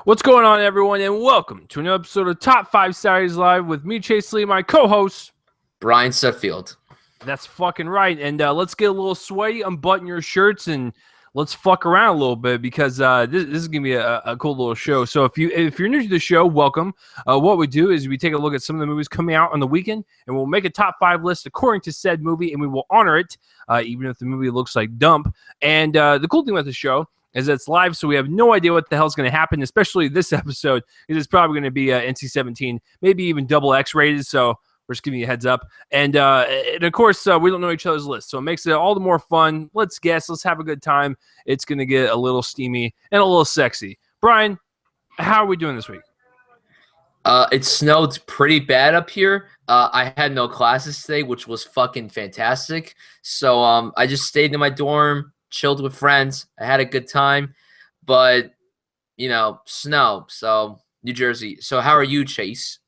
What's going on, everyone, and welcome to another episode of Top 5 Saturdays Live with me, Chase Lee, my co-host. Brian Suffield. That's fucking right. And let's get a little sweaty, unbutton your shirts, and let's fuck around a little bit because this is gonna be a cool little show. So if you're new to the show, welcome. What we do is we take a look at some of the movies coming out on the weekend, and we'll make a top 5 list according to said movie, and we will honor it, even if the movie looks like dump. And the cool thing about the show is it's live, so we have no idea what the hell's going to happen, especially this episode, because it's probably going to be NC-17, maybe even double X rated, so we're just giving you a heads up. And of course, we don't know each other's lists, so it makes it all the more fun. Let's guess. Let's have a good time. It's going to get a little steamy and a little sexy. Brian, how are we doing this week? It snowed pretty bad up here. I had no classes today, which was fucking fantastic. So I just stayed in my dorm, chilled with friends. I had a good time, but snow. So New Jersey. So how are you, Chase?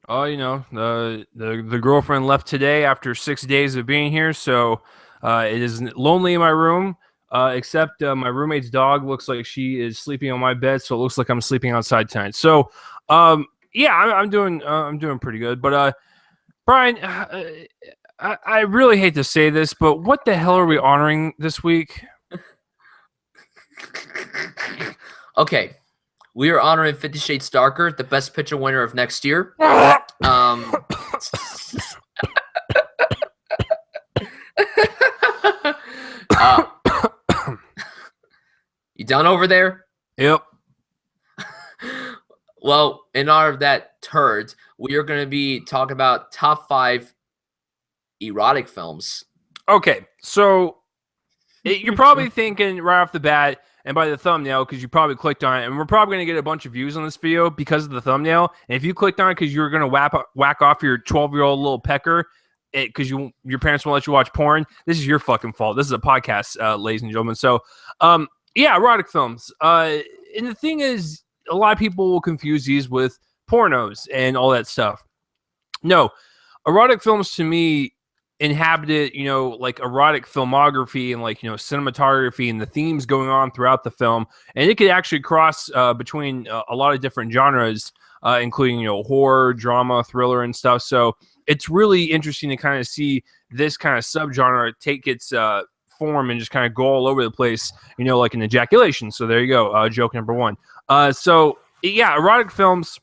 Oh, the girlfriend left today after 6 days of being here, so it is lonely in my room. Except my roommate's dog looks like she is sleeping on my bed, so it looks like I'm sleeping outside tonight. So, yeah, I'm doing pretty good. But Brian, I really hate to say this, but what the hell are we honoring this week? Okay, we are honoring 50 Shades Darker, the Best Picture winner of next year. You done over there? Yep. Well, in honor of that turd, we are going to be talking about top 5 erotic films. Okay, so you're probably thinking right off the bat, and by the thumbnail, because you probably clicked on it, and we're probably going to get a bunch of views on this video because of the thumbnail. And if you clicked on it because you were going to whack off your 12-year-old little pecker because your parents won't let you watch porn, this is your fucking fault. This is a podcast, ladies and gentlemen. So, yeah, erotic films. And the thing is, a lot of people will confuse these with pornos and all that stuff. No, erotic films to me inhabited, like erotic filmography and cinematography and the themes going on throughout the film. And it could actually cross between a lot of different genres, including, horror, drama, thriller, and stuff. So it's really interesting to kind of see this kind of subgenre take its form and just kind of go all over the place, like an ejaculation. So there you go. Joke number one. So yeah, erotic films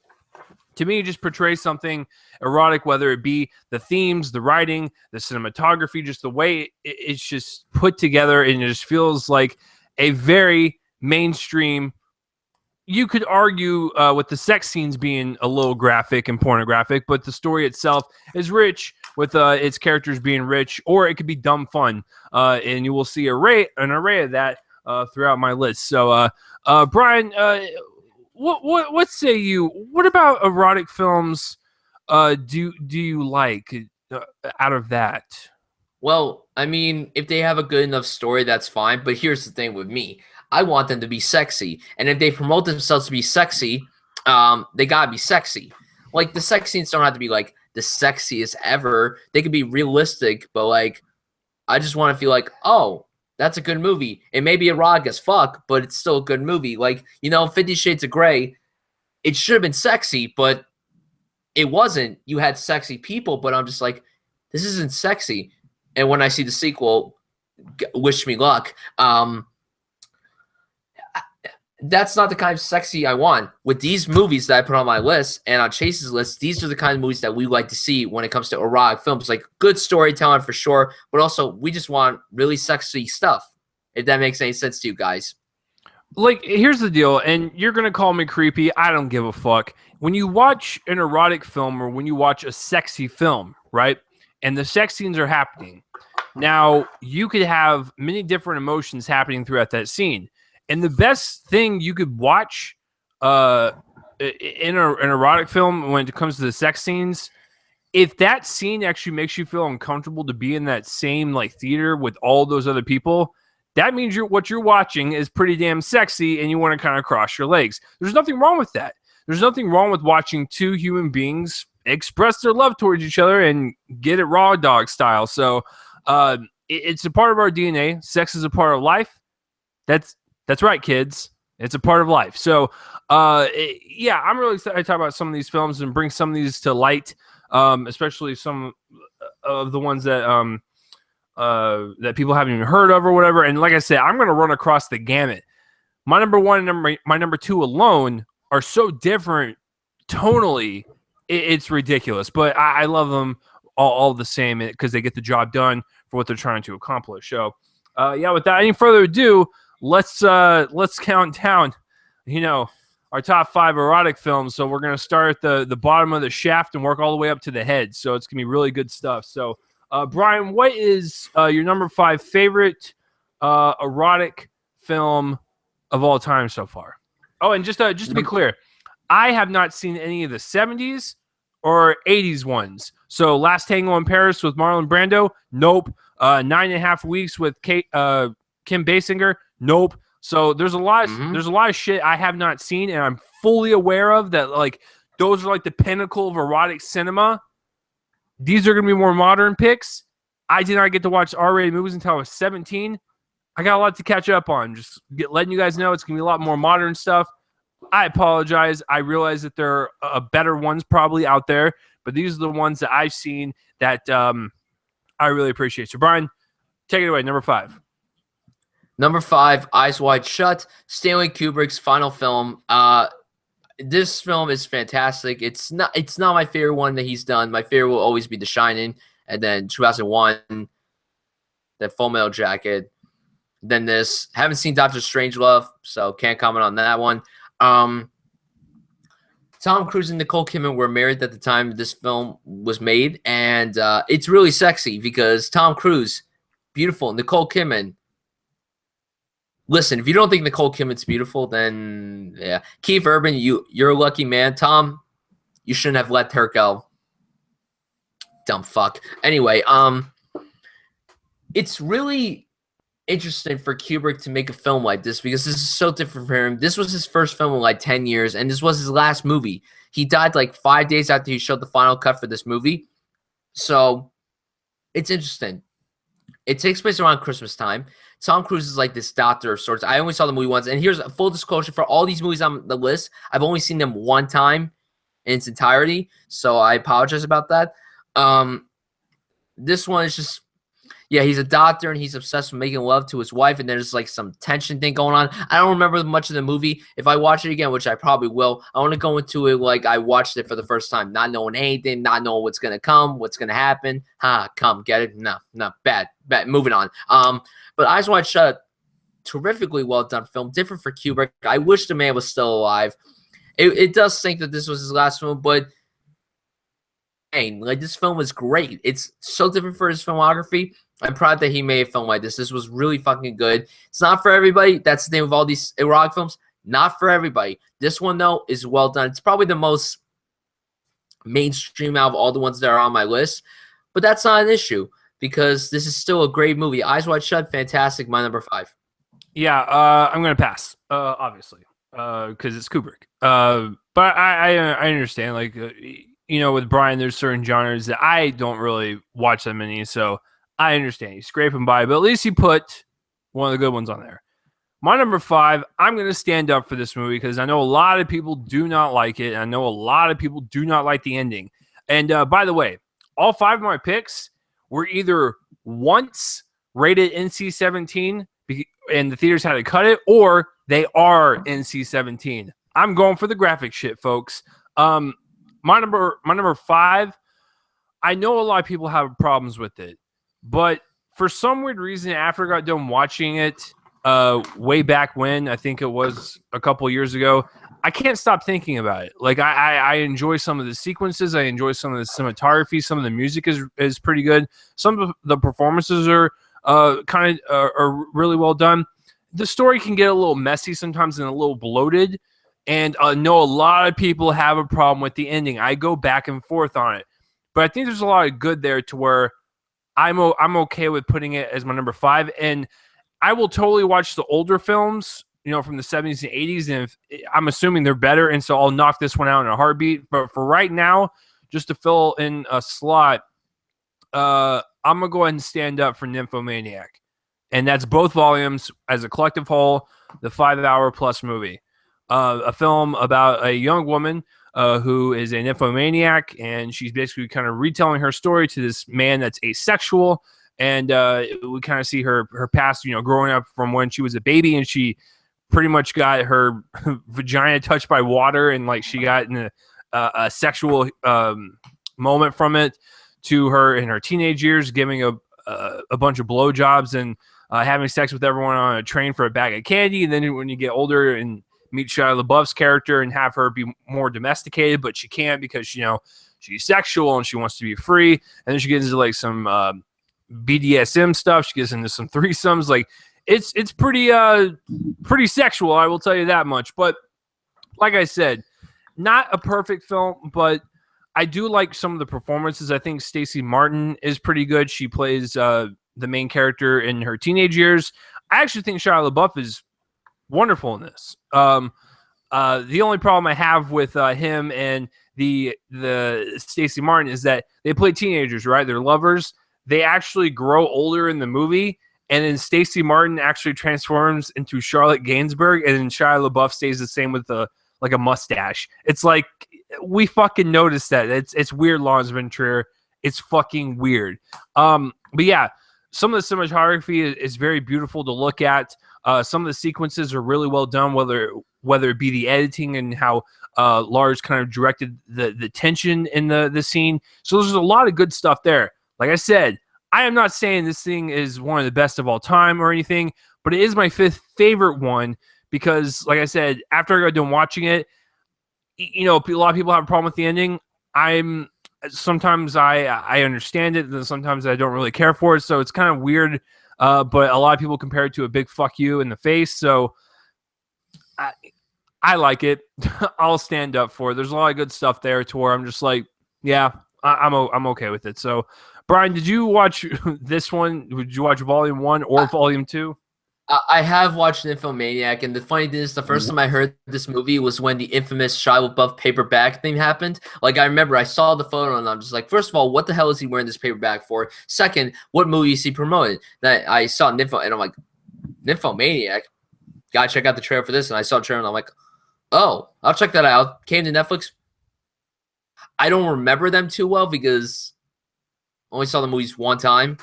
to me just portray something erotic, whether it be the themes, the writing, the cinematography, just the way it's just put together, and it just feels like a very mainstream. You could argue with the sex scenes being a little graphic and pornographic, but the story itself is rich with its characters being rich, or it could be dumb fun, and you will see an array of that throughout my list. So, Brian, what say you? What about erotic films? Do you like out of that? Well, I mean, if they have a good enough story, that's fine. But here's the thing with me. I want them to be sexy. And if they promote themselves to be sexy, they gotta be sexy. Like, the sex scenes don't have to be like the sexiest ever. They could be realistic, but like, I just want to feel like, oh, that's a good movie. It may be erotic as fuck, but it's still a good movie. Like, 50 Shades of Grey, it should have been sexy, but it wasn't. You had sexy people, but I'm just like, this isn't sexy. And when I see the sequel, wish me luck. That's not the kind of sexy I want. With these movies that I put on my list and on Chase's list, these are the kind of movies that we like to see when it comes to erotic films. Like, good storytelling for sure, but also we just want really sexy stuff, if that makes any sense to you guys. Like, here's the deal, and you're going to call me creepy. I don't give a fuck. When you watch an erotic film or when you watch a sexy film, right, and the sex scenes are happening, now you could have many different emotions happening throughout that scene. And the best thing you could watch in an erotic film when it comes to the sex scenes, if that scene actually makes you feel uncomfortable to be in that same theater with all those other people, that means what you're watching is pretty damn sexy and you want to kind of cross your legs. There's nothing wrong with that. There's nothing wrong with watching two human beings express their love towards each other and get it raw dog style. So it's a part of our DNA. Sex is a part of life. That's right, kids. It's a part of life. So, yeah, I'm really excited to talk about some of these films and bring some of these to light, especially some of the ones that people haven't even heard of or whatever. And like I said, I'm going to run across the gamut. My number one and my number two alone are so different tonally. It's ridiculous, but I love them all the same because they get the job done for what they're trying to accomplish. So, yeah, without any further ado, let's count down, our top 5 erotic films. So we're gonna start at the bottom of the shaft and work all the way up to the head. So it's gonna be really good stuff. So, Brian, what is your number 5 favorite erotic film of all time so far? Oh, and just to be clear, I have not seen any of the 70s or 80s ones. So Last Tango in Paris with Marlon Brando, nope. 9.5 Weeks with Kim Basinger, nope. So there's a lot of shit I have not seen, and I'm fully aware of that. Like, those are like the pinnacle of erotic cinema. These are gonna be more modern picks. I did not get to watch R-rated movies until I was 17. I got a lot to catch up on. Just letting you guys know it's gonna be a lot more modern stuff. I apologize. I realize that there are better ones probably out there, but these are the ones that I've seen that I really appreciate. So, Brian, take it away. Number 5. Number 5, Eyes Wide Shut, Stanley Kubrick's final film. This film is fantastic. It's not my favorite one that he's done. My favorite will always be The Shining, and then 2001, that Full Metal Jacket. Then this. Haven't seen Doctor Strangelove, so can't comment on that one. Tom Cruise and Nicole Kidman were married at the time this film was made, and it's really sexy because Tom Cruise, beautiful. Nicole Kidman. Listen, if you don't think Nicole Kidman's beautiful, then yeah. Keith Urban, you're a lucky man. Tom, you shouldn't have let her go. Dumb fuck. Anyway, it's really interesting for Kubrick to make a film like this because this is so different for him. This was his first film in like 10 years, and this was his last movie. He died like 5 days after he showed the final cut for this movie. So it's interesting. It takes place around Christmas time. Tom Cruise is like this doctor of sorts. I only saw the movie once. And here's a full disclosure for all these movies on the list. I've only seen them one time in its entirety. So I apologize about that. This one is just, yeah, he's a doctor and he's obsessed with making love to his wife. And there's like some tension thing going on. I don't remember much of the movie. If I watch it again, which I probably will, I want to go into it like I watched it for the first time, not knowing anything, not knowing what's going to come, what's going to happen. Come, get it? No, bad. Moving on. But Eyes Wide Shut, terrifically well done film, different for Kubrick. I wish the man was still alive. It does think that this was his last film, but like, this film was great. It's so different for his filmography. I'm proud that he made a film like this. This was really fucking good. It's not for everybody. That's the name of all these erotic films. Not for everybody. This one, though, is well done. It's probably the most mainstream out of all the ones that are on my list, but that's not an issue, because this is still a great movie. Eyes Wide Shut, fantastic. My number 5. Yeah, I'm gonna pass, obviously, because it's Kubrick. But I understand, like, with Brian, there's certain genres that I don't really watch that many, so I understand. He's scraping by, but at least he put one of the good ones on there. My number 5, I'm gonna stand up for this movie because I know a lot of people do not like it, and I know a lot of people do not like the ending. And by the way, all 5 of my picks were either once rated NC-17 and the theaters had to cut it, or they are NC-17. I'm going for the graphic shit, folks. My number 5, I know a lot of people have problems with it, but for some weird reason, after I got done watching it way back when, I think it was a couple years ago, I can't stop thinking about it. Like, I enjoy some of the sequences. I enjoy some of the cinematography. Some of the music is pretty good. Some of the performances are are really well done. The story can get a little messy sometimes and a little bloated. And I know a lot of people have a problem with the ending. I go back and forth on it. But I think there's a lot of good there to where I'm okay with putting it as my number 5. And I will totally watch the older films, from the 70s and 80s, and I'm assuming they're better, and so I'll knock this one out in a heartbeat. But for right now, just to fill in a slot, I'm going to go ahead and stand up for Nymphomaniac. And that's both volumes as a collective whole. the 5 hour plus movie. A film about a young woman who is a nymphomaniac, and she's basically kind of retelling her story to this man that's asexual. And we kind of see her past, growing up from when she was a baby, and she pretty much got her vagina touched by water, and like she got in a sexual moment from it, to her in her teenage years giving a bunch of blowjobs and having sex with everyone on a train for a bag of candy. And then when you get older and meet Shia LaBeouf's character and have her be more domesticated, but she can't because she's sexual and she wants to be free. And then she gets into like some BDSM stuff. She gets into some threesomes. Like it's pretty sexual, I will tell you that much. But like I said, not a perfect film, but I do like some of the performances. I think Stacey Martin is pretty good. She plays the main character in her teenage years. I actually think Shia LaBeouf is wonderful in this. The only problem I have with him and the Stacey Martin is that they play teenagers, right? They're lovers. They actually grow older in the movie, and then Stacey Martin actually transforms into Charlotte Gainsbourg, and then Shia LaBeouf stays the same with a mustache. It's like we fucking noticed that. It's weird, Lawrence Ventura. It's fucking weird. But yeah, some of the cinematography is very beautiful to look at. Some of the sequences are really well done, whether it be the editing and how Lars kind of directed the tension in the scene. So there's a lot of good stuff there. Like I said, I am not saying this thing is one of the best of all time or anything, but it is my 5th favorite one because, like I said, after I got done watching it, a lot of people have a problem with the ending. Sometimes I understand it, and sometimes I don't really care for it. So it's kind of weird. But a lot of people compare it to a big fuck you in the face. So I like it. I'll stand up for it. There's a lot of good stuff there to where I'm just like, yeah, I'm okay with it. So, Brian, did you watch this one? Did you watch Volume 1 or Volume 2? I have watched Nymphomaniac, and the funny thing is, the first time I heard this movie was when the infamous Shia LaBeouf paperback thing happened. Like, I remember I saw the photo, and I'm just like, first of all, what the hell is he wearing this paperback for? Second, what movie is he promoting? That I saw Nympho, and I'm like, Nymphomaniac? Gotta check out the trailer for this. And I saw the trailer, and I'm like, oh, I'll check that out. Came to Netflix. I don't remember them too well because I only saw the movies one time.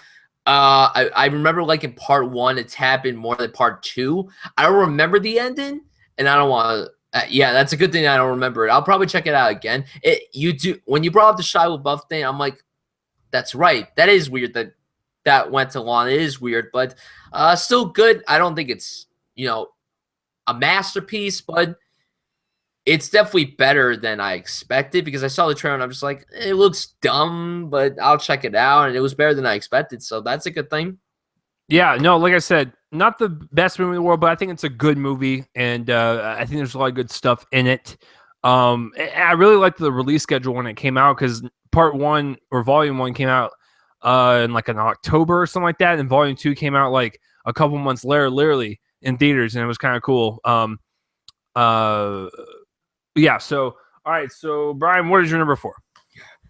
I remember like in part 1, it's happened more than part 2. I don't remember the ending, and I don't want to. Yeah, that's a good thing I don't remember it. I'll probably check it out again. When you brought up the Shia LaBeouf thing, I'm like, that's right. That is weird that went to lawn. It is weird, but still good. I don't think it's a masterpiece, but it's definitely better than I expected because I saw the trailer and I'm just like, it looks dumb, but I'll check it out. And it was better than I expected. So that's a good thing. Yeah, no, like I said, not the best movie in the world, but I think it's a good movie. And I think there's a lot of good stuff in it. I really liked the release schedule when it came out because part 1 or volume 1 came out in like an October or something like that. And volume 2 came out like a couple months later, literally in theaters. And it was kind of cool. Yeah, so, all right. So, Brian, what is your number 4?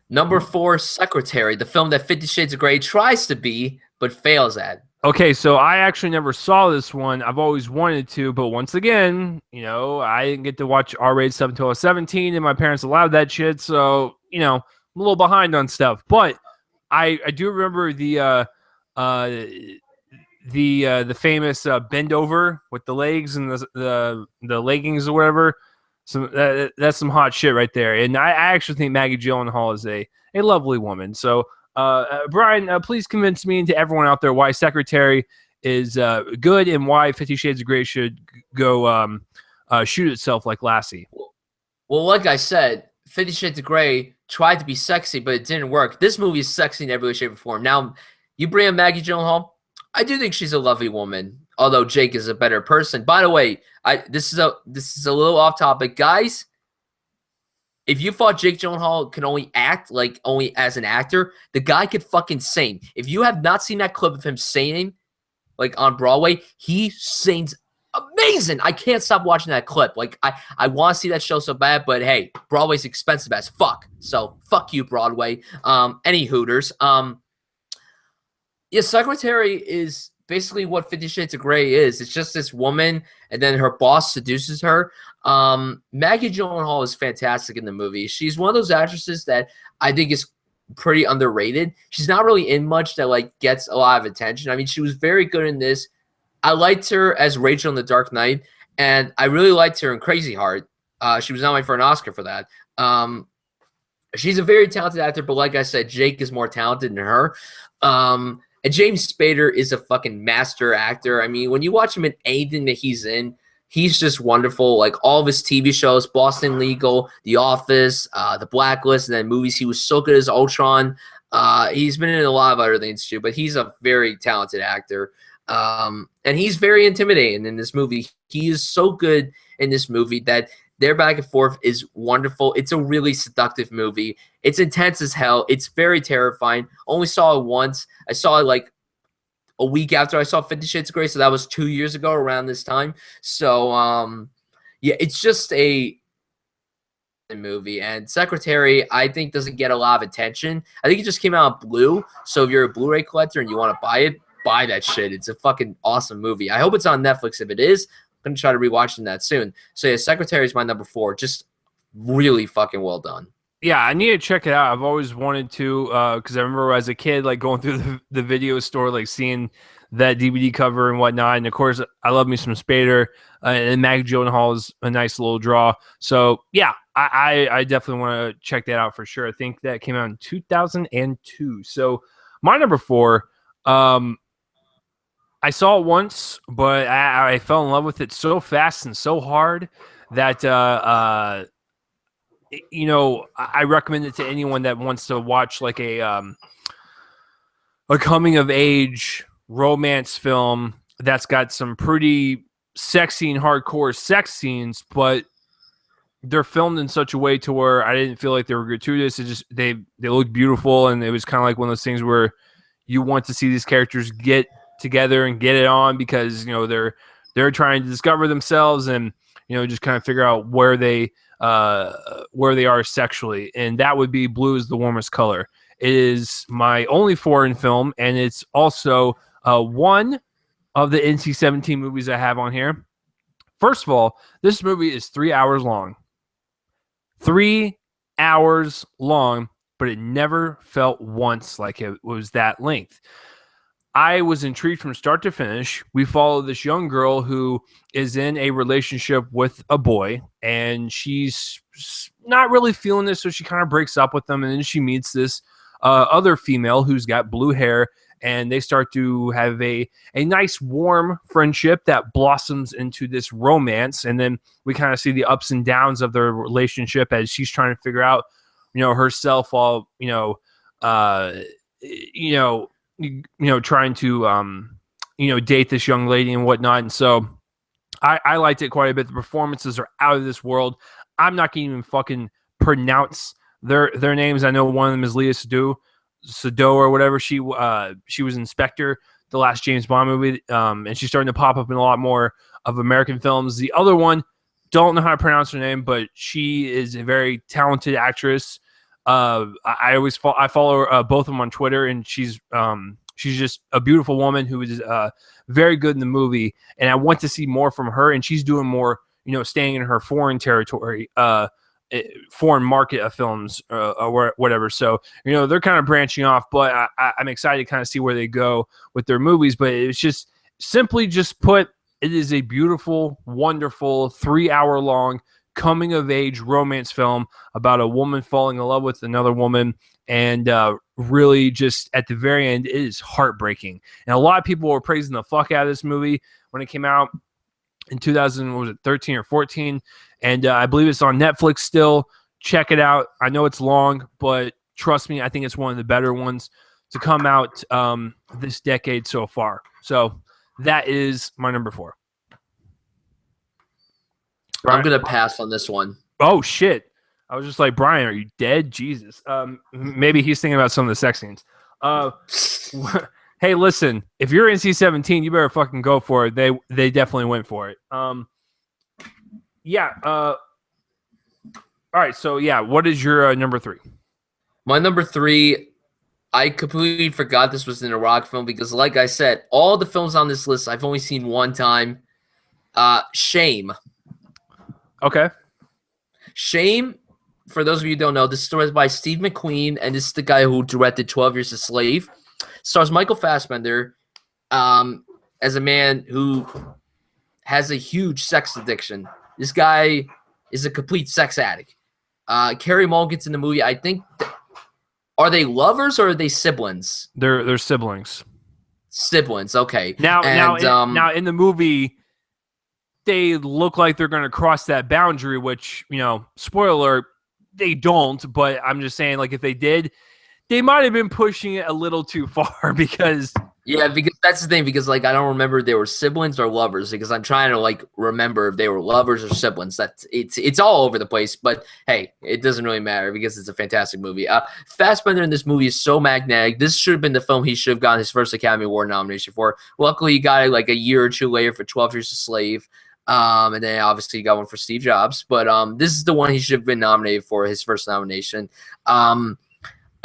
Number 4, Secretary, the film that 50 Shades of Grey tries to be, but fails at. Okay, so I actually never saw this one. I've always wanted to, but once again, I didn't get to watch R-rated stuff until I was 17, and my parents allowed that shit, so, I'm a little behind on stuff. But I do remember the famous bend over with the legs and the leggings or whatever. So that's some hot shit right there. And I actually think Maggie Gyllenhaal is a lovely woman. So, Brian, please convince me and to everyone out there why Secretary is good and why 50 Shades of Grey should go shoot itself like Lassie. Well, like I said, 50 Shades of Grey tried to be sexy, but it didn't work. This movie is sexy in every way, shape, or form. Now, you bring in Maggie Gyllenhaal, I do think she's a lovely woman. Although Jake is a better person. By the way, this is a little off topic, guys. If you thought Jake Gyllenhaal can only act like only as an actor, the guy could fucking sing. If you have not seen that clip of him singing, like on Broadway, he sings amazing. I can't stop watching that clip. Like I want to see that show so bad, but hey, Broadway's expensive as fuck. So fuck you, Broadway. Any Hooters. Yeah, Secretary is basically what 50 Shades of Grey is. It's just this woman, and then her boss seduces her. Maggie Gyllenhaal is fantastic in the movie. She's one of those actresses that I think is pretty underrated. She's not really in much that like gets a lot of attention. I mean, she was very good in this. I liked her as Rachel in The Dark Knight, and I really liked her in Crazy Heart. She was nominated for an Oscar for that. She's a very talented actor, but like I said, Jake is more talented than her. And James Spader is a fucking master actor. I mean, when you watch him in anything that he's in, he's just wonderful. Like all of his TV shows, Boston Legal, The Office, The Blacklist, and then movies. He was so good as Ultron. He's been in a lot of other things too, but he's a very talented actor. And he's very intimidating in this movie. He is so good in this movie that their back and forth is wonderful. It's a really seductive movie. It's intense as hell. It's very terrifying. Only saw it once. I saw it like a week after I saw 50 Shades of Grey, so that was 2 years ago around this time. So yeah, it's just a movie. And Secretary, I think, doesn't get a lot of attention. I think it just came out on Blue, so if you're a Blu-ray collector and you want to buy it, buy that shit. It's a fucking awesome movie. I hope it's on Netflix. If it is, I'm gonna try to rewatch that soon. So yeah, Secretary is my number 4. Just really fucking well done. Yeah, I need to check it out. I've always wanted to, because I remember as a kid, like going through the video store, like seeing that DVD cover and whatnot. And of course, I love me some Spader, and Maggie Gyllenhaal is a nice little draw. So yeah, I definitely want to check that out for sure. I think that came out in 2002. So my number 4, I saw it once, but I fell in love with it so fast and so hard that you know, I recommend it to anyone that wants to watch like a coming of age romance film that's got some pretty sexy and hardcore sex scenes, but they're filmed in such a way to where I didn't feel like they were gratuitous. It just they looked beautiful, and it was kind of like one of those things where you want to see these characters get together and get it on because, you know, they're trying to discover themselves and, you know, just kind of figure out where they are sexually. And that would be Blue is the Warmest Color. It is my only foreign film, and it's also one of the NC-17 movies I have on here. First of all, this movie is 3 hours long. 3 hours long, but it never felt once like it was that length. I was intrigued from start to finish. We follow this young girl who is in a relationship with a boy, and she's not really feeling this, so she kind of breaks up with them, and then she meets this other female who's got blue hair, and they start to have a nice, warm friendship that blossoms into this romance, and then we kind of see the ups and downs of their relationship as she's trying to figure out, you know, herself while, trying to, date this young lady and whatnot. And so I liked it quite a bit. The performances are out of this world. I'm not going to even fucking pronounce their names. I know one of them is Leah Sado or whatever. She was Inspector, the last James Bond movie. And she's starting to pop up in a lot more of American films. The other one, don't know how to pronounce her name, but she is a very talented actress. I follow both of them on Twitter, and she's just a beautiful woman who is very good in the movie, and I want to see more from her. And she's doing more, staying in her foreign territory, foreign market of films or whatever. So they're kind of branching off, but I'm excited to kind of see where they go with their movies. But it's just simply just put, it is a beautiful, wonderful 3 hour long coming of age romance film about a woman falling in love with another woman, and really just at the very end, it is heartbreaking. And a lot of people were praising the fuck out of this movie when it came out in 2013 or 14, and I believe it's on Netflix still. Check it out. I know it's long, but trust me, I think it's one of the better ones to come out this decade so far. So that is my number 4. I'm going to pass on this one. Oh, shit. I was just like, Brian, are you dead? Jesus. Maybe he's thinking about some of the sex scenes. Hey, listen, if you're NC-17, you better fucking go for it. They definitely went for it. Yeah. All right. So, yeah, what is your number 3? My number 3, I completely forgot this was an erotic film because, like I said, all the films on this list I've only seen one time. Shame. Okay. Shame, for those of you who don't know, this story is by Steve McQueen, and this is the guy who directed 12 Years a Slave. Stars Michael Fassbender as a man who has a huge sex addiction. This guy is a complete sex addict. Carrie Mulligan's in the movie. I think, are they lovers or are they siblings? They're siblings. Siblings, okay. Now in the movie, they look like they're going to cross that boundary, which, spoiler alert, they don't. But I'm just saying, like, if they did, they might have been pushing it a little too far because... Yeah, because that's the thing, because, like, I don't remember if they were siblings or lovers, because I'm trying to, like, remember if they were lovers or siblings. It's all over the place, but, hey, it doesn't really matter because it's a fantastic movie. Fassbender in this movie is so magnetic. This should have been the film he should have gotten his first Academy Award nomination for. Luckily, he got it, like, a year or two later for 12 Years a Slave. And then, obviously, he got one for Steve Jobs. But this is the one he should have been nominated for, his first nomination.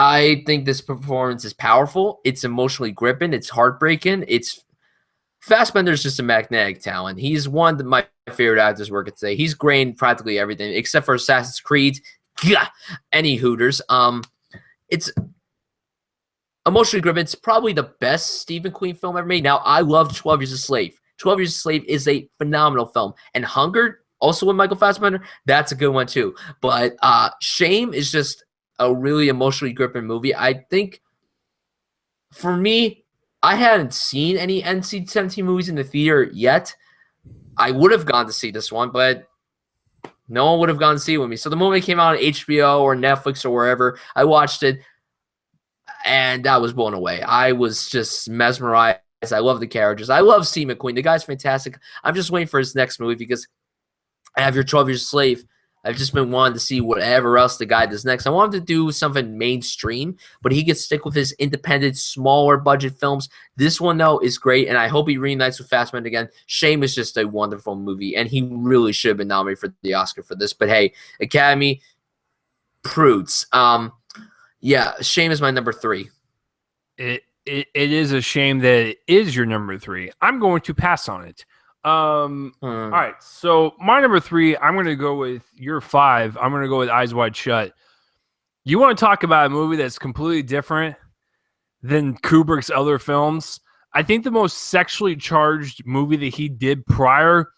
I think this performance is powerful. It's emotionally gripping. It's heartbreaking. Fassbender's just a magnetic talent. He's one of my favorite actors working today. He's great in practically everything except for Assassin's Creed. Any Hooters. It's emotionally gripping. It's probably the best Steve McQueen film ever made. Now, I love 12 Years a Slave. 12 Years a Slave is a phenomenal film. And Hunger, also with Michael Fassbender, that's a good one too. But Shame is just a really emotionally gripping movie. I think, for me, I hadn't seen any NC-17 movies in the theater yet. I would have gone to see this one, but no one would have gone to see it with me. So the movie came out on HBO or Netflix or wherever, I watched it, and I was blown away. I was just mesmerized. I love the characters. I love Steve McQueen. The guy's fantastic. I'm just waiting for his next movie because I have your 12 Years a Slave. I've just been wanting to see whatever else the guy does next. I wanted to do something mainstream, but he gets stick with his independent, smaller budget films. This one, though, is great, and I hope he reunites with Fassbender again. Shame is just a wonderful movie, and he really should have been nominated for the Oscar for this. But hey, Academy, prudes. Yeah, Shame is my number 3. It is a shame that it is your number 3. I'm going to pass on it. All right, so my number 3, I'm going to go with your 5. I'm going to go with Eyes Wide Shut. You want to talk about a movie that's completely different than Kubrick's other films? I think the most sexually charged movie that he did prior,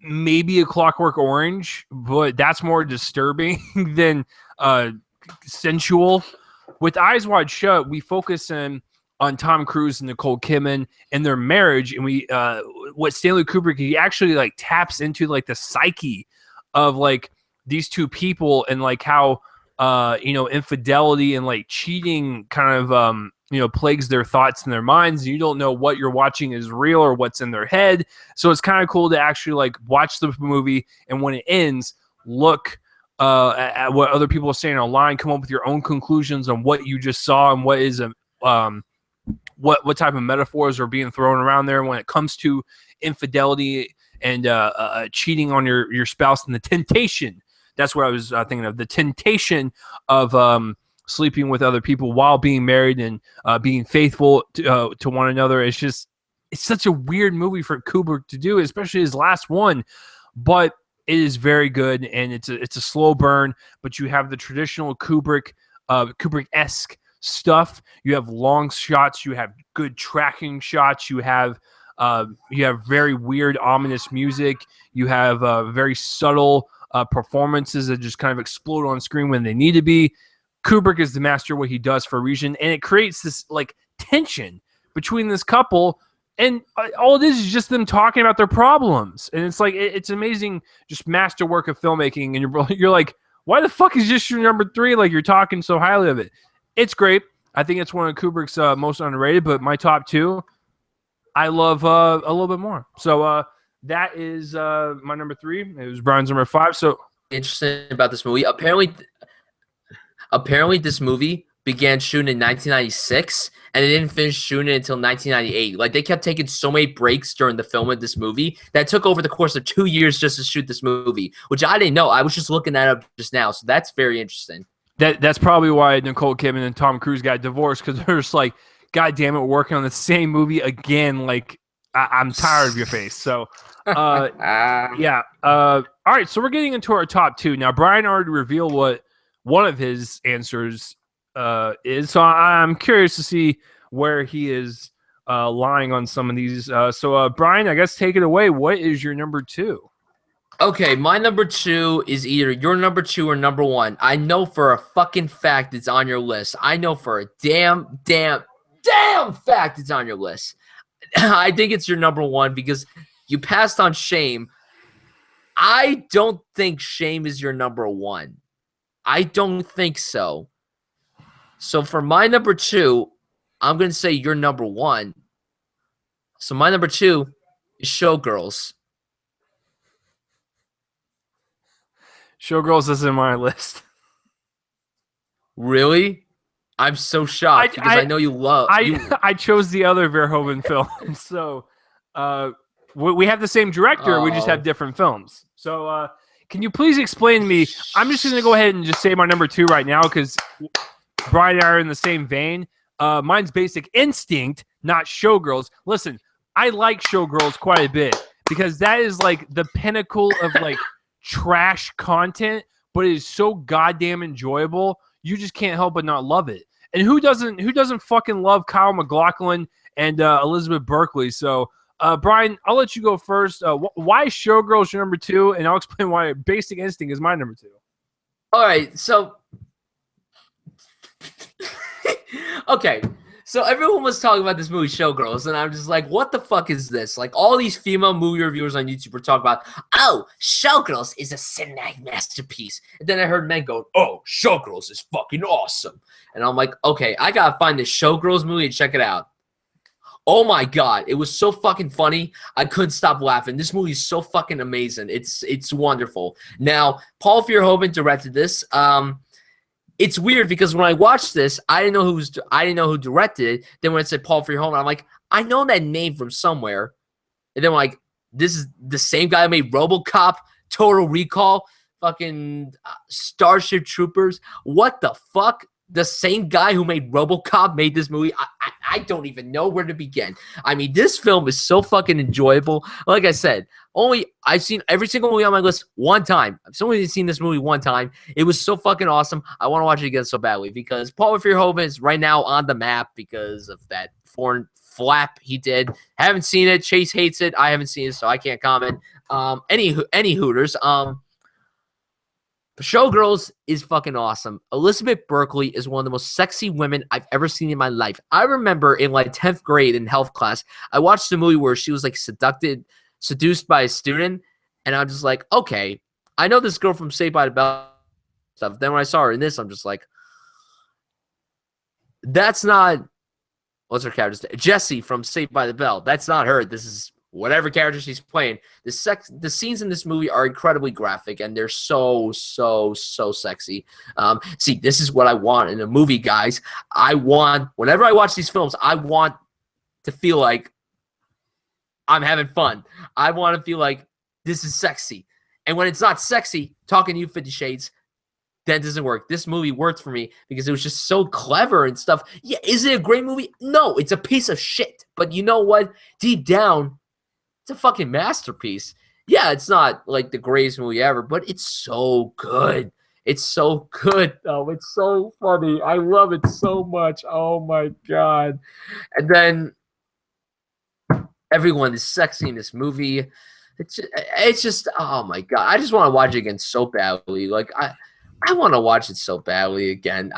maybe A Clockwork Orange, but that's more disturbing than sensual. With Eyes Wide Shut, we focus on Tom Cruise and Nicole Kidman and their marriage, and we what Stanley Kubrick, he actually like taps into like the psyche of like these two people and like how infidelity and like cheating kind of plagues their thoughts and their minds. You don't know what you're watching is real or what's in their head. So it's kind of cool to actually like watch the movie, and when it ends, look at what other people are saying online, come up with your own conclusions on what you just saw and what is what type of metaphors are being thrown around there when it comes to infidelity and cheating on your spouse, and the temptation. That's what I was thinking of. The temptation of sleeping with other people while being married and being faithful to one another. It's such a weird movie for Kubrick to do, especially his last one. But it is very good, and it's a slow burn. But you have the traditional Kubrick-esque stuff. You have long shots. You have good tracking shots. You have very weird, ominous music. You have very subtle performances that just kind of explode on screen when they need to be. Kubrick is the master of what he does for a reason, and it creates this like tension between this couple, and all it is just them talking about their problems. And it's like it's amazing, just masterwork of filmmaking. And you're like, why the fuck is this your number 3? Like, you're talking so highly of it. It's great. I think it's one of Kubrick's most underrated, but my top 2, I love a little bit more. So that is my number 3. It was Brian's number 5. So interesting about this movie. Apparently this movie began shooting in 1996, and they didn't finish shooting until 1998. Like, they kept taking so many breaks during the film of this movie that took over the course of 2 years just to shoot this movie, which I didn't know. I was just looking that up just now, so that's very interesting. That's probably why Nicole Kidman and Tom Cruise got divorced, because they're just like, God damn it, we're working on the same movie again. Like, I'm tired of your face. So, yeah. All right. So we're getting into our top two now. Brian already revealed what one of his answers is. So I'm curious to see where he is lying on some of these. So Brian, I guess take it away. What is your number two? Okay, my number two is either your number two or number one. I know for a fucking fact it's on your list. I know for a damn fact it's on your list. I think it's your number one because you passed on Shame. I don't think Shame is your number one. I don't think so. So for my number two, I'm going to say your number one. So my number two is Showgirls. Showgirls is in my list. Really? I'm so shocked because I know you love. I chose the other Verhoeven film, so we have the same director. We just have different films. So can you please explain to me? I'm just going to go ahead and just say my number two right now because Brian and I are in the same vein. Mine's Basic Instinct, not Showgirls. Listen, I like Showgirls quite a bit because that is like the pinnacle of like trash content, but it is so goddamn enjoyable. You just can't help but not love it. And who doesn't fucking love Kyle MacLachlan and Elizabeth Berkley? So, Brian, I'll let you go first. Why is Showgirls your number two? And I'll explain why Basic Instinct is my number two. All right, so okay. So everyone was talking about this movie Showgirls, and I'm just like, what the fuck is this? Like all these female movie reviewers on YouTube were talking about, oh, Showgirls is a cinematic masterpiece. And then I heard men go, oh, Showgirls is fucking awesome. And I'm like, okay, I gotta find this Showgirls movie and check it out. Oh my God, it was so fucking funny. I couldn't stop laughing. This movie is so fucking amazing. It's wonderful. Now, Paul Verhoeven directed this. It's weird because when I watched this, I didn't know who directed it. Then when it said Paul Verhoeven, I'm like, I know that name from somewhere. And then I'm like, this is the same guy who made RoboCop, Total Recall, fucking Starship Troopers. What the fuck? The same guy who made RoboCop made this movie. I don't even know where to begin. I mean, this film is so fucking enjoyable. Like I said, I've seen every single movie on my list one time. I've only seen this movie one time. It was so fucking awesome. I want to watch it again so badly because Paul Verhoeven is right now on the map because of that foreign flap he did. Haven't seen it. Chase hates it. I haven't seen it, so I can't comment. Any Hooters. Showgirls is fucking awesome. Elizabeth Berkley is one of the most sexy women I've ever seen in my life. I remember in like 10th grade in health class, I watched a movie where she was like seduced by a student, and I'm just like, okay, I know this girl from Saved by the Bell stuff. Then when I saw her in this, I'm just like, that's not, what's her character's name? Jessie from Saved by the Bell. That's not her. This is whatever character she's playing. The scenes in this movie are incredibly graphic, and they're so sexy. See, this is what I want in a movie, guys. Whenever I watch these films, I want to feel like I'm having fun. I want to feel like this is sexy. And when it's not sexy, talking to you, 50 Shades, that doesn't work. This movie worked for me because it was just so clever and stuff. Yeah, is it a great movie? No, it's a piece of shit. But you know what? Deep down, it's a fucking masterpiece. Yeah, it's not like the greatest movie ever, but it's so good. It's so good, though. It's so funny. I love it so much. Oh, my God. And then everyone is sexy in this movie. It's just, oh, my God. I just want to watch it again so badly. Like, I want to watch it so badly again.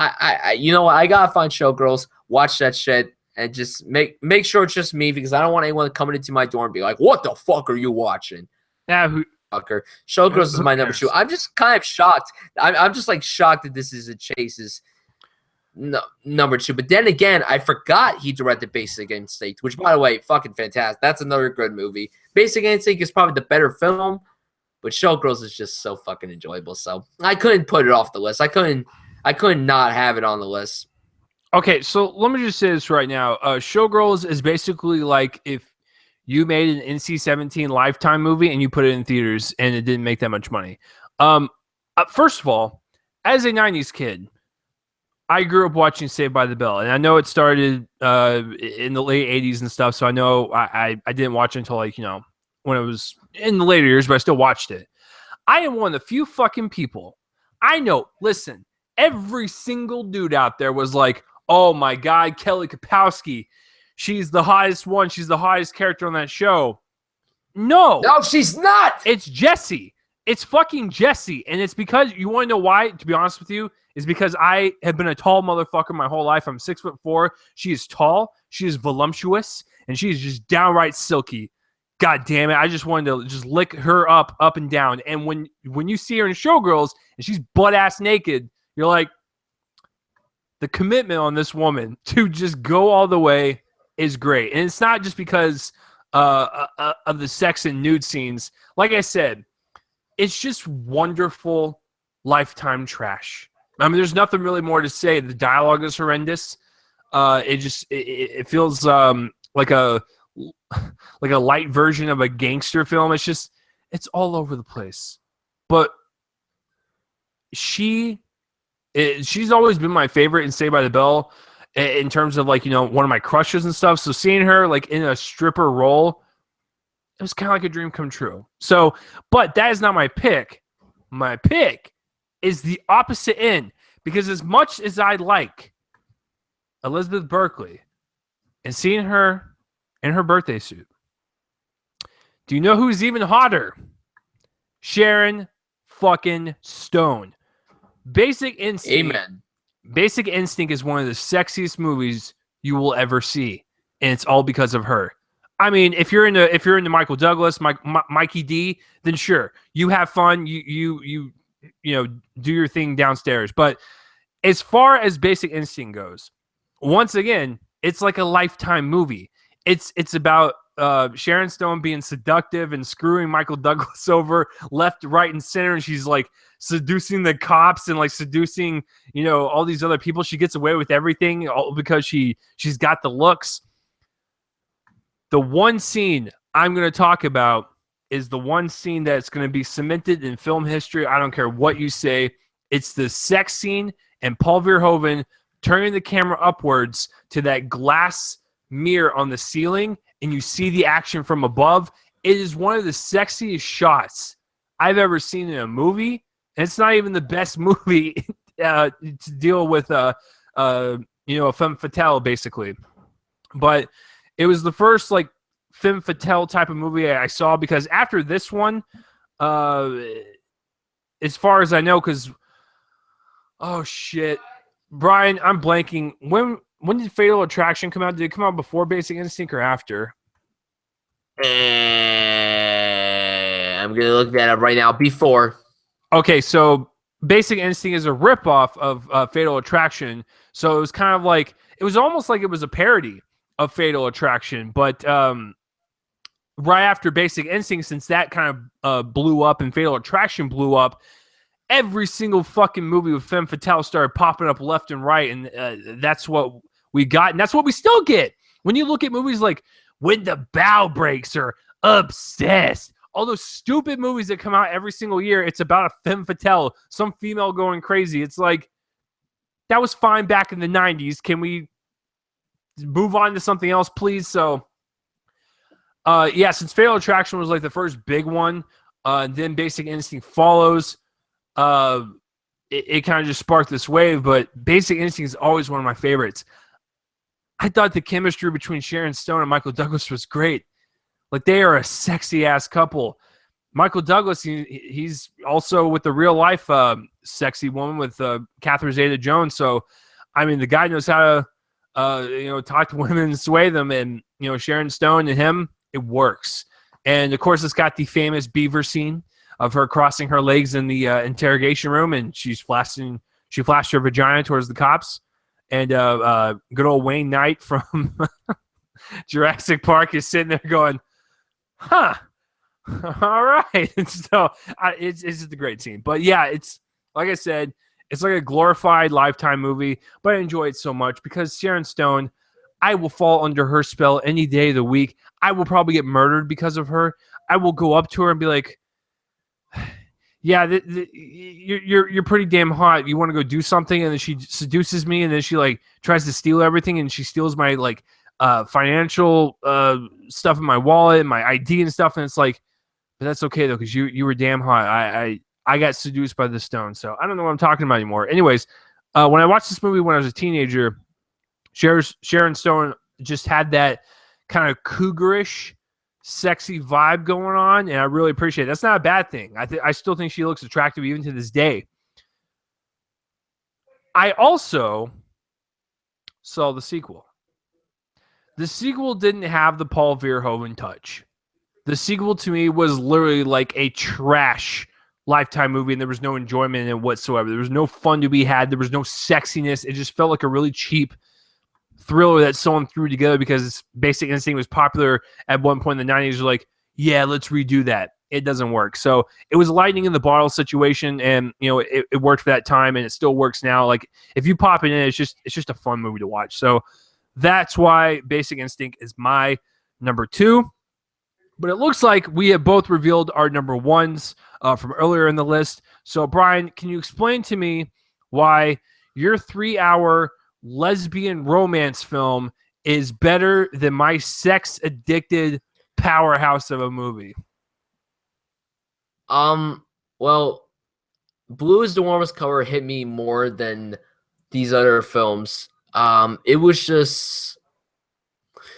You know what? I got to find Showgirls, watch that shit. And just make sure it's just me because I don't want anyone coming into my door and be like, what the fuck are you watching? Yeah, fucker. Showgirls is my number two. I'm just kind of shocked. I'm just like shocked that this is a Chase's number two. But then again, I forgot he directed Basic Instinct, which, by the way, fucking fantastic. That's another good movie. Basic Instinct is probably the better film, but Showgirls is just so fucking enjoyable. So I couldn't put it off the list. I couldn't not have it on the list. Okay, so let me just say this right now. Showgirls is basically like if you made an NC-17 Lifetime movie and you put it in theaters and it didn't make that much money. First of all, as a 90s kid, I grew up watching Saved by the Bell, and I know it started in the late 80s and stuff, so I know I didn't watch it until, like, you know, when it was in the later years, but I still watched it. I am one of the few fucking people I know. Listen, every single dude out there was like, oh my God, Kelly Kapowski. She's the hottest one. She's the hottest character on that show. No, she's not. it's Jessie. It's fucking Jessie. And it's because, you want to know why, to be honest with you, is because I have been a tall motherfucker my whole life. I'm 6'4". She is tall. She is voluptuous. And she is just downright silky. God damn it. I just wanted to just lick her up and down. And when you see her in Showgirls and she's butt-ass naked, you're like, the commitment on this woman to just go all the way is great. And it's not just because of the sex and nude scenes. Like I said, it's just wonderful Lifetime trash. I mean, there's nothing really more to say. The dialogue is horrendous. It feels like a light version of a gangster film. It's all over the place. But she's always been my favorite in Saved by the Bell in terms of, like, you know, one of my crushes and stuff. So seeing her like in a stripper role, it was kind of like a dream come true. So, but that is not my pick. My pick is the opposite end, because as much as I like Elizabeth Berkley and seeing her in her birthday suit, do you know who's even hotter? Sharon fucking Stone. Basic Instinct. Amen. Basic Instinct is one of the sexiest movies you will ever see, and it's all because of her. I mean, if you're into Michael Douglas, Mikey D, then sure, you have fun. You know, do your thing downstairs. But as far as Basic Instinct goes, once again, it's like a Lifetime movie. It's about Sharon Stone being seductive and screwing Michael Douglas over left, right, and center, and she's like seducing the cops and like seducing, you know, all these other people. She gets away with everything all because she's got the looks. The one scene I'm going to talk about is the one scene that's going to be cemented in film history. I don't care what you say. It's the sex scene and Paul Verhoeven turning the camera upwards to that glass mirror on the ceiling, and you see the action from above. It is one of the sexiest shots I've ever seen in a movie, and it's not even the best movie to deal with, you know, a femme fatale, basically. But it was the first, like, femme fatale type of movie I saw, because after this one, as far as I know, because, oh shit, Brian, I'm blanking. When did Fatal Attraction come out? Did it come out before Basic Instinct or after? I'm gonna look that up right now. Before. Okay, so Basic Instinct is a ripoff of Fatal Attraction. So it was kind of like, it was almost like it was a parody of Fatal Attraction, but right after Basic Instinct, since that kind of blew up and Fatal Attraction blew up, every single fucking movie with femme fatale started popping up left and right, and that's what we got, and that's what we still get. When you look at movies like When the Bow Breaks or Obsessed, all those stupid movies that come out every single year, it's about a femme fatale, some female going crazy. It's like, that was fine back in the 90s. Can we move on to something else, please? So, yeah, since Fatal Attraction was like the first big one, then Basic Instinct follows. It kind of just sparked this wave, but Basic Instinct is always one of my favorites. I thought the chemistry between Sharon Stone and Michael Douglas was great. Like, they are a sexy ass couple. Michael Douglas, he's also with the real life sexy woman with Catherine Zeta-Jones. So, I mean, the guy knows how to you know, talk to women and sway them, and, you know, Sharon Stone and him, it works. And of course, it's got the famous beaver scene of her crossing her legs in the interrogation room, and she flashed her vagina towards the cops. And good old Wayne Knight from Jurassic Park is sitting there going, huh, all right. And so it's just a great scene. But yeah, it's, like I said, it's like a glorified Lifetime movie, but I enjoy it so much because Sharon Stone, I will fall under her spell any day of the week. I will probably get murdered because of her. I will go up to her and be like, yeah, you're pretty damn hot. You want to go do something, and then she seduces me, and then she like tries to steal everything, and she steals my like financial stuff in my wallet, and my ID and stuff, and it's like, but that's okay though, because you were damn hot. I got seduced by the stone, so I don't know what I'm talking about anymore. Anyways, when I watched this movie when I was a teenager, Sharon Stone just had that kind of cougarish, sexy vibe going on, and I really appreciate it. That's not a bad thing. I still think she looks attractive even to this day. I also saw the sequel. The sequel didn't have the Paul Verhoeven touch. The sequel to me was literally like a trash Lifetime movie, and there was no enjoyment in it whatsoever. There was no fun to be had. There was no sexiness. It just felt like a really cheap thriller that someone threw together because Basic Instinct was popular at one point in the 90s. Like, yeah, let's redo that. It doesn't work. So it was lightning in the bottle situation, and it worked for that time, and it still works now. Like, if you pop it in, it's just a fun movie to watch. So that's why Basic Instinct is my number 2. But it looks like we have both revealed our number 1s from earlier in the list. So Brian, can you explain to me why your 3-hour lesbian romance film is better than my sex addicted powerhouse of a movie? Well, Blue is the Warmest Color hit me more than these other films. It was just,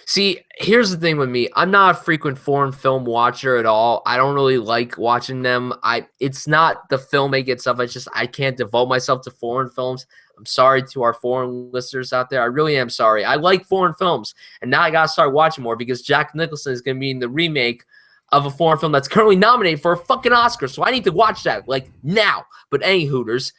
see, here's the thing with me. I'm not a frequent foreign film watcher at all. I don't really like watching them. It's not the filmmaking stuff. It's just I can't devote myself to foreign films. I'm sorry to our foreign listeners out there. I really am sorry. I like foreign films, and now I gotta start watching more because Jack Nicholson is gonna be in the remake of a foreign film that's currently nominated for a fucking Oscar. So I need to watch that like now. But any Hooters,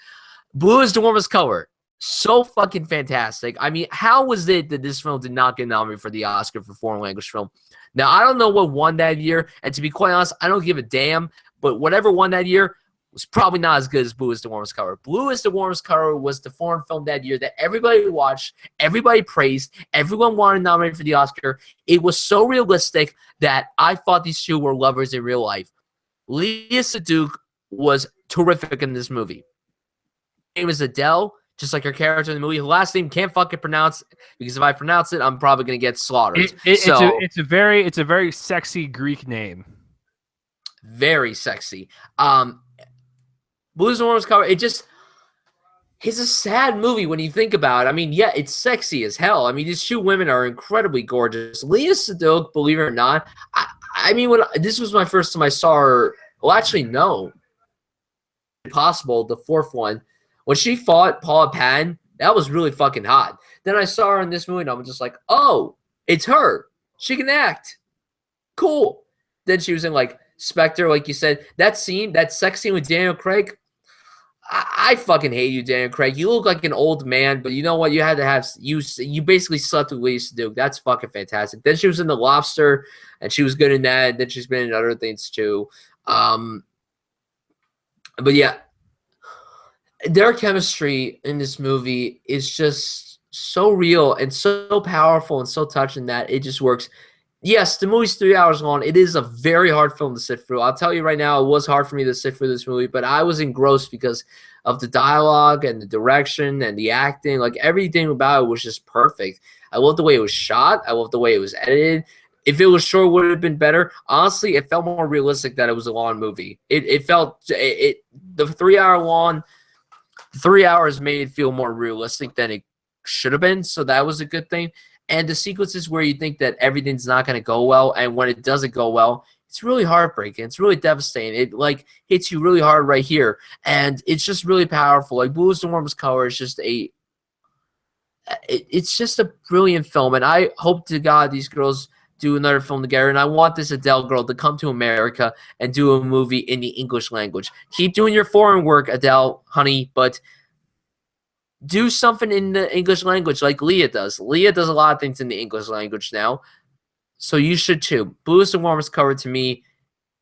Blue is the Warmest Color. So fucking fantastic. I mean, how was it that this film did not get nominated for the Oscar for foreign language film? Now, I don't know what won that year, and to be quite honest, I don't give a damn, but whatever won that year was probably not as good as Blue is the Warmest Color. Blue is the Warmest Color was the foreign film that year that everybody watched, everybody praised, everyone wanted nominated for the Oscar. It was so realistic that I thought these two were lovers in real life. Leah Seduk was terrific in this movie. Her name is Adele, just like her character in the movie. Her last name can't fucking pronounce because if I pronounce it, I'm probably gonna get slaughtered. It's a very sexy Greek name. Very sexy. Blue is the Warmest Color. It's a sad movie when you think about it. I mean, yeah, it's sexy as hell. I mean, these two women are incredibly gorgeous. Leah Seduk, believe it or not, I mean, this was my first time I saw her. Well, actually, no. Possible, the fourth one. When she fought Paula Patton, that was really fucking hot. Then I saw her in this movie, and I'm just like, oh, it's her. She can act. Cool. Then she was in, like, Spectre, like you said. That scene, that sex scene with Daniel Craig, I fucking hate you, Daniel Craig. You look like an old man, but you know what? You had to have you basically slept with Leah Seduk. That's fucking fantastic. Then she was in The Lobster, and she was good in that. Then she's been in other things too. But yeah, their chemistry in this movie is just so real and so powerful and so touching that it just works. Yes, the movie's 3 hours long. It is a very hard film to sit through. I'll tell you right now, it was hard for me to sit through this movie, but I was engrossed because of the dialogue and the direction and the acting. Like, everything about it was just perfect. I love the way it was shot. I love the way it was edited. If it was short, would it have been better? Honestly, it felt more realistic that it was a long movie. The 3 hour long, 3 hours made it feel more realistic than it should have been, so that was a good thing. And the sequences where you think that everything's not going to go well, and when it doesn't go well, it's really heartbreaking. It's really devastating. It like hits you really hard right here, and it's just really powerful. Like Blue is the Warmest Color is just it's just a brilliant film, and I hope to God these girls do another film together, and I want this Adele girl to come to America and do a movie in the English language. Keep doing your foreign work, Adele, honey, but do something in the English language like Leah does. Leah does a lot of things in the English language now, so you should too. Blue is the Warmest Color to me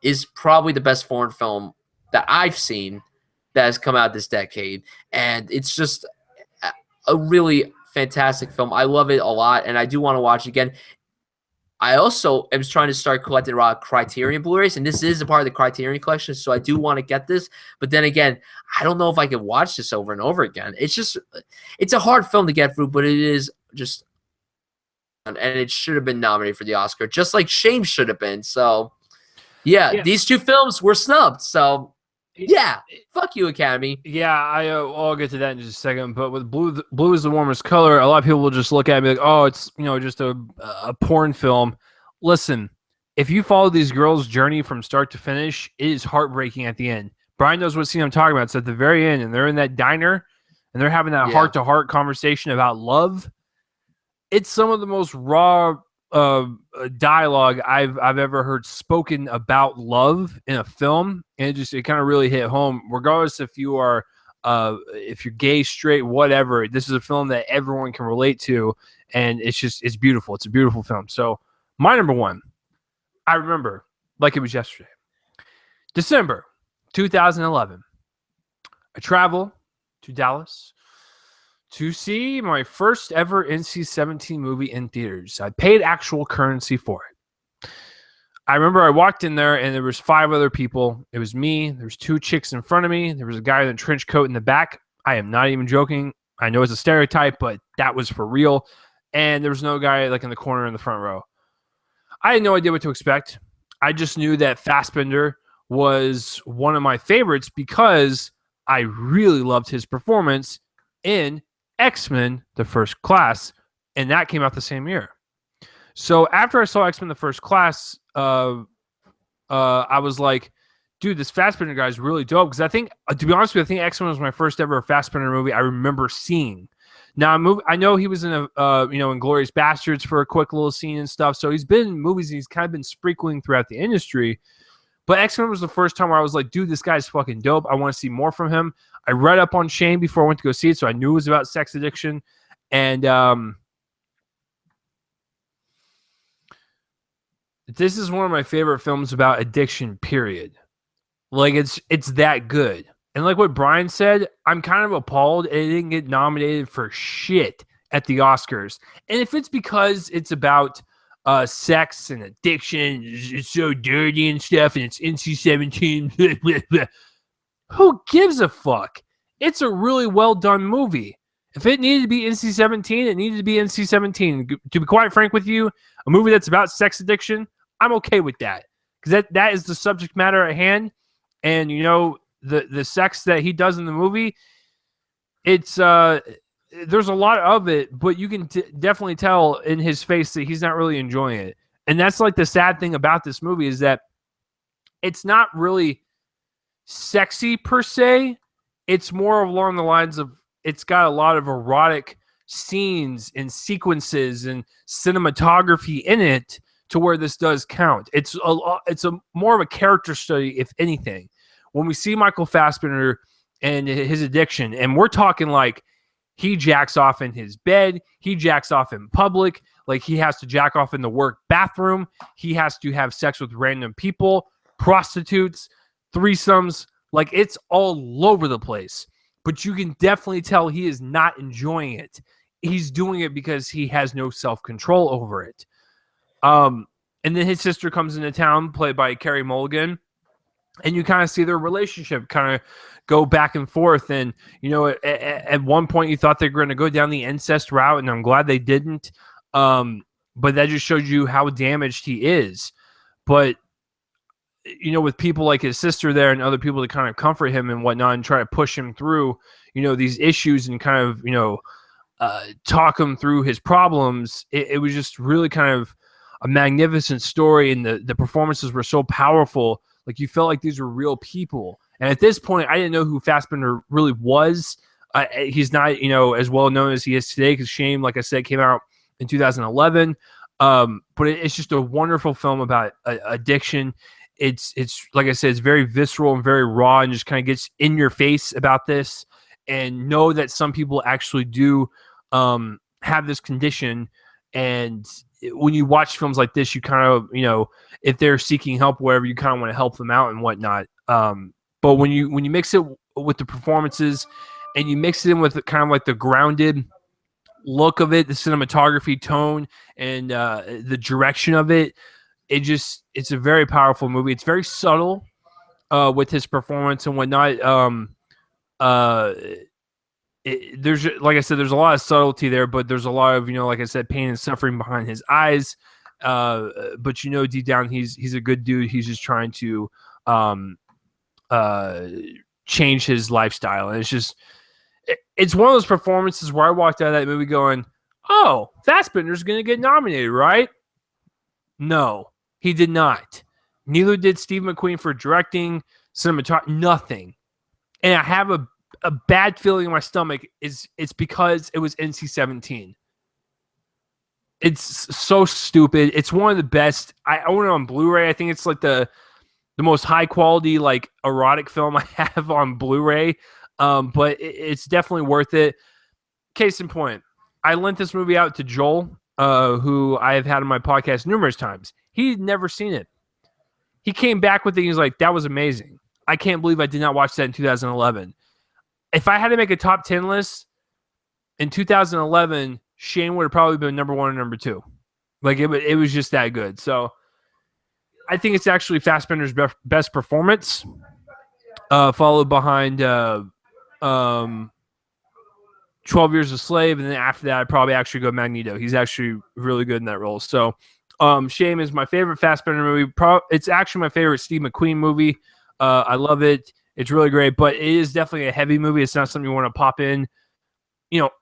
is probably the best foreign film that I've seen that has come out this decade, and it's just a really fantastic film. I love it a lot, and I do want to watch it again. I also am trying to start collecting a lot of Criterion Blu-rays, and this is a part of the Criterion collection, so I do want to get this. But then again, I don't know if I can watch this over and over again. It's a hard film to get through, but it is just, and it should have been nominated for the Oscar, just like Shame should have been. So, yeah, these two films were snubbed. So, yeah, fuck you, Academy. Yeah, I'll get to that in just a second. But with blue is the warmest color, a lot of people will just look at it and be like, oh, it's just a porn film. Listen, if you follow these girls' journey from start to finish, it is heartbreaking at the end. Brian knows what scene I'm talking about. It's at the very end, and they're in that diner, and they're having that heart-to-heart conversation about love. It's some of the most raw dialogue I've ever heard spoken about love in a film, and it kind of really hit home. Regardless if you're gay, straight, whatever, this is a film that everyone can relate to, and it's beautiful. It's a beautiful film. So my number one, I remember like it was yesterday, December 2011. I travel to Dallas to see my first ever NC-17 movie in theaters. I paid actual currency for it. I remember I walked in there and there was 5 other people. It was me. There was 2 chicks in front of me. There was a guy in a trench coat in the back. I am not even joking. I know it's a stereotype, but that was for real. And there was no guy like in the corner in the front row. I had no idea what to expect. I just knew that Fassbender was one of my favorites because I really loved his performance in X-Men: The First Class, and that came out the same year. So after I saw X-Men: The First Class, I was like, dude, this Fassbender guy is really dope. Because I think, to be honest with you, I think X-Men was my first ever Fassbender movie I remember seeing. Now, I know he was in in Inglourious Bastards for a quick little scene and stuff. So he's been in movies and he's kind of been sprinkling throughout the industry. But X-Men was the first time where I was like, dude, this guy's fucking dope. I want to see more from him. I read up on Shane before I went to go see it, so I knew it was about sex addiction. And this is one of my favorite films about addiction, period. Like, it's that good. And like what Brian said, I'm kind of appalled it didn't get nominated for shit at the Oscars. And if it's because it's about sex and addiction, it's so dirty and stuff, and it's NC-17, who gives a fuck? It's a really well done movie. If it needed to be NC-17, it needed to be NC-17. To be quite frank with you, a movie that's about sex addiction, I'm okay with that. Because that is the subject matter at hand. And, the sex that he does in the movie, it's there's a lot of it, but you can definitely tell in his face that he's not really enjoying it. And that's like the sad thing about this movie is that it's not really sexy per se. It's more along the lines of it's got a lot of erotic scenes and sequences and cinematography in it to where this does count. It's a more of a character study, if anything. When we see Michael Fassbender and his addiction, and we're talking like he jacks off in his bed, he jacks off in public, like he has to jack off in the work bathroom, he has to have sex with random people, prostitutes, threesomes, like it's all over the place. But you can definitely tell he is not enjoying it. He's doing it because he has no self-control over it. And then his sister comes into town, played by Carey Mulligan, and you kind of see their relationship kind of go back and forth. And, at one point you thought they were going to go down the incest route, and I'm glad they didn't. But that just shows you how damaged he is. But, with people like his sister there and other people to kind of comfort him and whatnot and try to push him through, these issues and kind of, talk him through his problems, it was just really kind of a magnificent story. And the performances were so powerful. Like, you felt like these were real people. And at this point, I didn't know who Fassbender really was. He's not, as well known as he is today, because Shame, like I said, came out in 2011. But it's just a wonderful film about addiction. It's like I said, it's very visceral and very raw, and just kind of gets in your face about this. And know that some people actually do have this condition. And when you watch films like this, you kind of, if they're seeking help, wherever, you kind of want to help them out and whatnot. But when you mix it with the performances and you mix it in with kind of like the grounded look of it, the cinematography, tone, and the direction of it. It's a very powerful movie. It's very subtle with his performance and whatnot. Uh, there's, like I said, there's a lot of subtlety there, but there's a lot of, like I said, pain and suffering behind his eyes. But deep down, he's a good dude. He's just trying to change his lifestyle, and it's one of those performances where I walked out of that movie going, "Oh, Fassbender's gonna get nominated, right?" No, he did not. Neither did Steve McQueen for directing, cinematography, nothing. And I have a bad feeling in my stomach. It's because it was NC-17. It's so stupid. It's one of the best. I own it on Blu-ray. I think it's like the most high quality like erotic film I have on Blu-ray. But it's definitely worth it. Case in point, I lent this movie out to Joel, who I have had on my podcast numerous times. He'd never seen it. He came back with it. He was like, "That was amazing. I can't believe I did not watch that in 2011." If I had to make a top 10 list in 2011, Shane would have probably been number 1 and number 2. Like it was just that good. So I think it's actually Fassbender's best performance, followed behind 12 Years a Slave, and then after that, I'd probably actually go Magneto. He's actually really good in that role. So Shame is my favorite Fassbender movie. It's actually my favorite Steve McQueen movie. I love it. It's really great, but it is definitely a heavy movie. It's not something you want to pop in,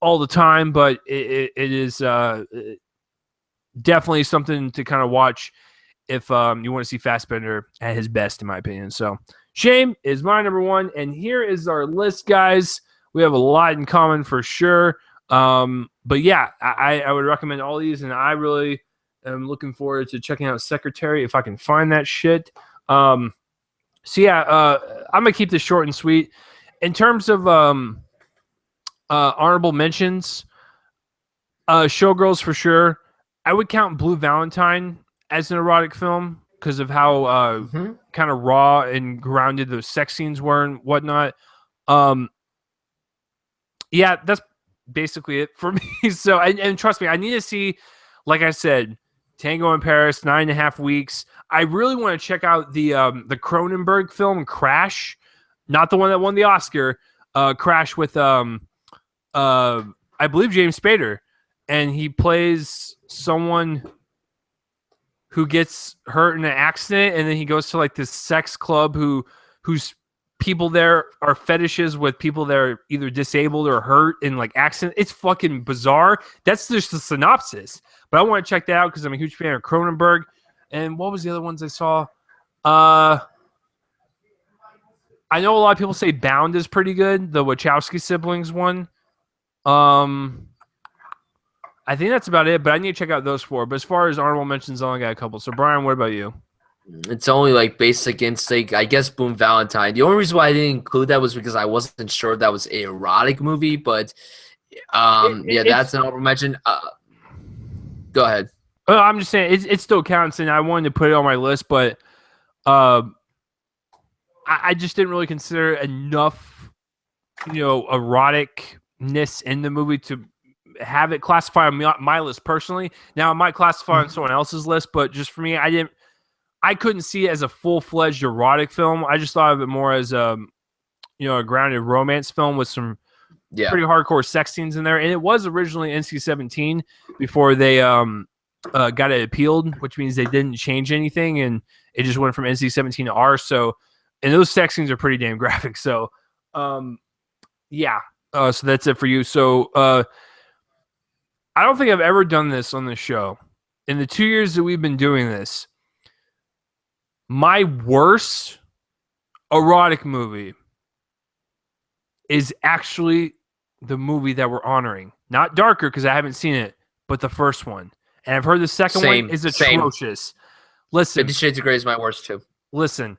all the time, but it is definitely something to kind of watch if you want to see Fassbender at his best, in my opinion. So Shame is my number 1, and here is our list, guys. We have a lot in common for sure. But yeah, I would recommend all these, and I really am looking forward to checking out Secretary if I can find that shit. So yeah, I'm gonna keep this short and sweet. In terms of honorable mentions, Showgirls for sure. I would count Blue Valentine as an erotic film because of how kind of raw and grounded those sex scenes were and whatnot. Yeah, that's basically it for me. So, and trust me, I need to see, like I said, Tango in Paris, 9.5 Weeks. I really want to check out the Cronenberg film Crash, not the one that won the Oscar. Crash with I believe James Spader, and he plays someone who gets hurt in an accident, and then he goes to like this sex club whose people there are fetishes with people that are either disabled or hurt in like accident. It's fucking bizarre. That's just the synopsis. But I want to check that out because I'm a huge fan of Cronenberg. And what was the other ones I saw? I know a lot of people say Bound is pretty good, the Wachowski siblings one. I think that's about it, but I need to check out those 4. But as far as honorable mentions, I only got a couple. So Brian, what about you? It's only like Basic Instinct, I guess. Boom Valentine. The only reason why I didn't include that was because I wasn't sure that was an erotic movie, but that's an honorable mention. Go ahead. I'm just saying it still counts, and I wanted to put it on my list, but I just didn't really consider enough, eroticness in the movie to have it classify on my list personally. Now, it might classify on someone else's list, but just for me, I couldn't see it as a full-fledged erotic film. I just thought of it more as a grounded romance film with some pretty hardcore sex scenes in there. And it was originally NC-17 before they got it appealed, which means they didn't change anything, and it just went from NC-17 to R. So, and those sex scenes are pretty damn graphic. So, yeah. So that's it for you. So, I don't think I've ever done this on this show. In the 2 years that we've been doing this, my worst erotic movie is actually the movie that we're honoring. Not Darker, because I haven't seen it, but the first one. And I've heard the second one is atrocious. Listen. 50 Shades of Grey is my worst too. Listen.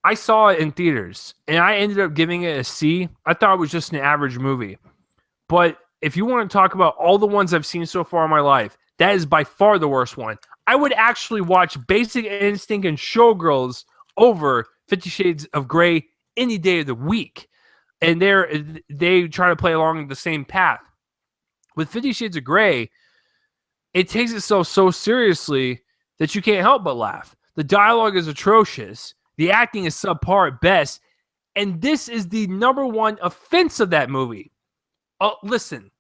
I saw it in theaters, and I ended up giving it a C. I thought it was just an average movie. But if you want to talk about all the ones I've seen so far in my life, that is by far the worst one. I would actually watch Basic Instinct and Showgirls over 50 Shades of Grey any day of the week. And they try to play along the same path. With 50 Shades of Grey, it takes itself so seriously that you can't help but laugh. The dialogue is atrocious. The acting is subpar at best. And this is the number one offense of that movie. Listen,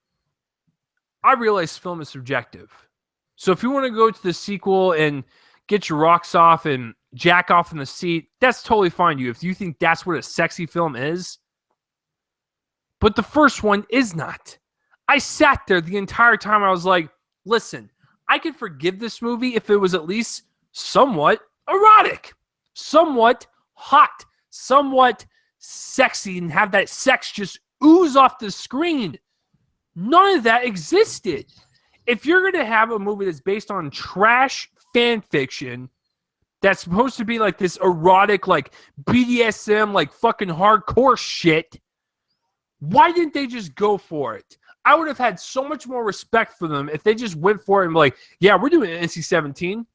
I realize film is subjective. So if you want to go to the sequel and get your rocks off and jack off in the seat, that's totally fine. If you think that's what a sexy film is. But the first one is not. I sat there the entire time. I was like, listen, I could forgive this movie if it was at least somewhat erotic, somewhat hot, somewhat sexy, and have that sex just ooze off the screen. None of that existed. If you're going to have a movie that's based on trash fan fiction that's supposed to be like this erotic, like BDSM, like fucking hardcore shit, why didn't they just go for it? I would have had so much more respect for them if they just went for it and be like, yeah, we're doing NC-17.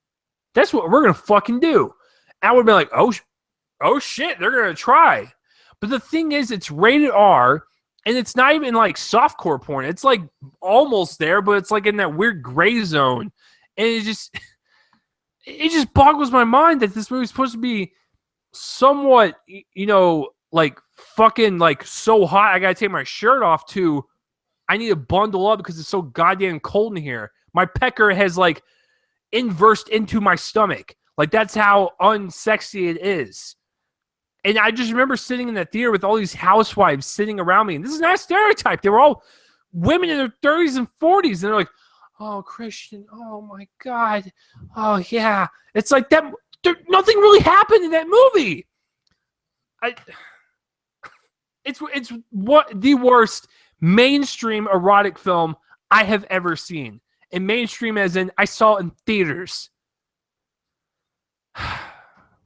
That's what we're going to fucking do. I would have been like, oh shit, they're going to try. But the thing is, it's rated R, and it's not even like softcore porn. It's like almost there, but it's like in that weird gray zone. And it just boggles my mind that this movie is supposed to be somewhat, like fucking like so hot I got to take my shirt off to I need to bundle up because it's so goddamn cold in here. My pecker has like inversed into my stomach. Like that's how unsexy it is. And I just remember sitting in that theater with all these housewives sitting around me. And this is not a stereotype. They were all women in their 30s and 40s. And they're like, oh, Christian, oh my God. Oh yeah. It's like that. Nothing really happened in that movie. It's what the worst mainstream erotic film I have ever seen. And mainstream as in I saw in theaters.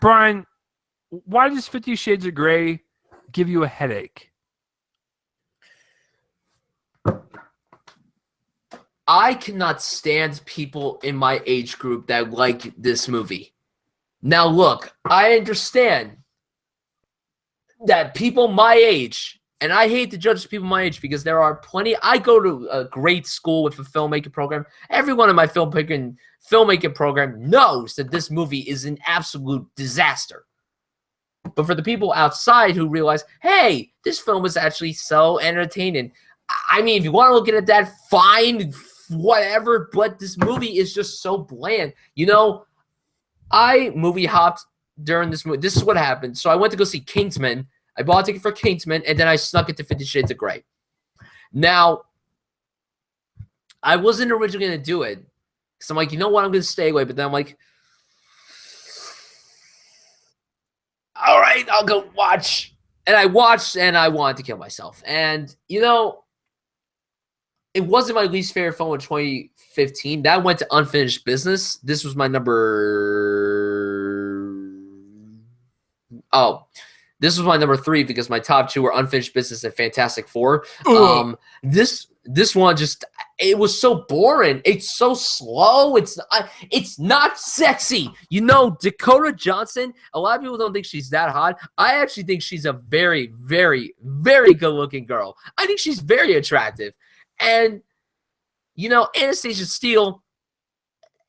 Brian, why does 50 Shades of Grey give you a headache? I cannot stand people in my age group that like this movie. Now, look, I understand that people my age, and I hate to judge people my age because there are plenty. I go to a great school with a filmmaking program. Everyone in my filmmaking program knows that this movie is an absolute disaster. But for the people outside who realize, hey, this film is actually so entertaining. I mean, if you want to look at it that, fine, whatever. But this movie is just so bland. I movie hopped during this movie. This is what happened. So I went to go see Kingsman. I bought a ticket for Kingsman, and then I snuck it to 50 Shades of Grey. Now, I wasn't originally going to do it. Because I'm like, you know what? I'm going to stay away. But then I'm like, all right, I'll go watch. And I watched, and I wanted to kill myself. And, it wasn't my least favorite film in 2015. That went to Unfinished Business. This was my This was my number 3 because my top 2 were Unfinished Business and Fantastic Four. This one just, it was so boring. It's so slow. It's not sexy. Dakota Johnson, a lot of people don't think she's that hot. I actually think she's a very, very, very good-looking girl. I think she's very attractive. And, Anastasia Steele,